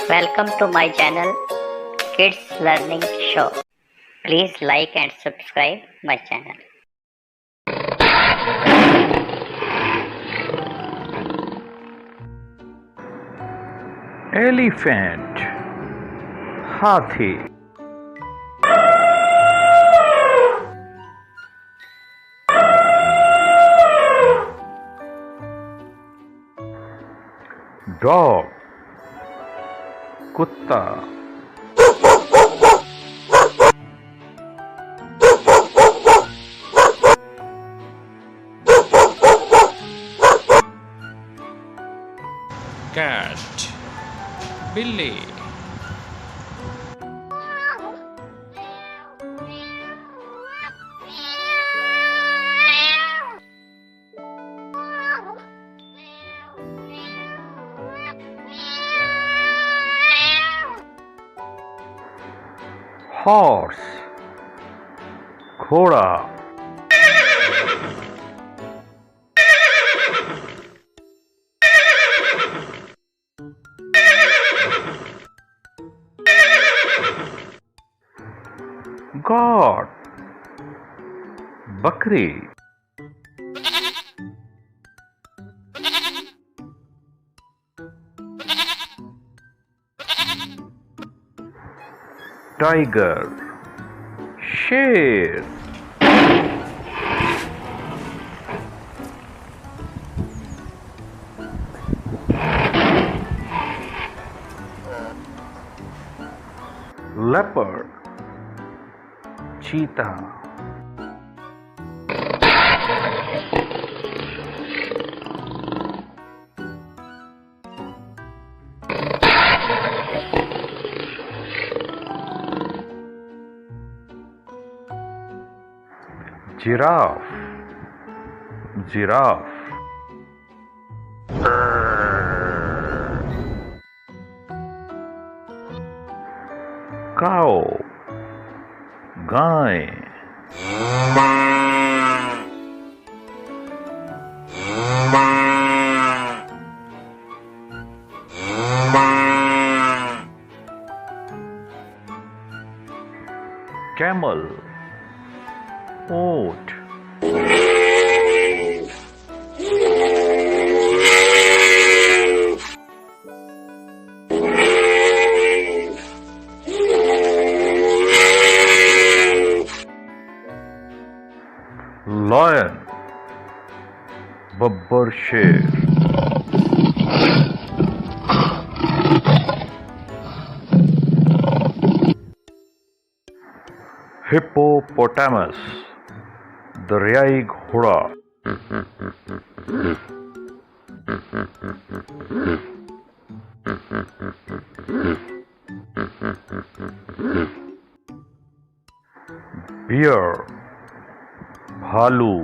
Welcome to my channel Kids Learning Show. Please like and subscribe my channel. Elephant, हाथी, dog, कुत्ता, cat, बिल्ली, horse, घोड़ा, goat, बकरी, tiger, शेर, leopard, चीता, giraffe, giraffe, cow, गाय, camel, ऊंट, lion, बब्बर शेर, hippopotamus, दरियाई घोड़ा, bear, भालू,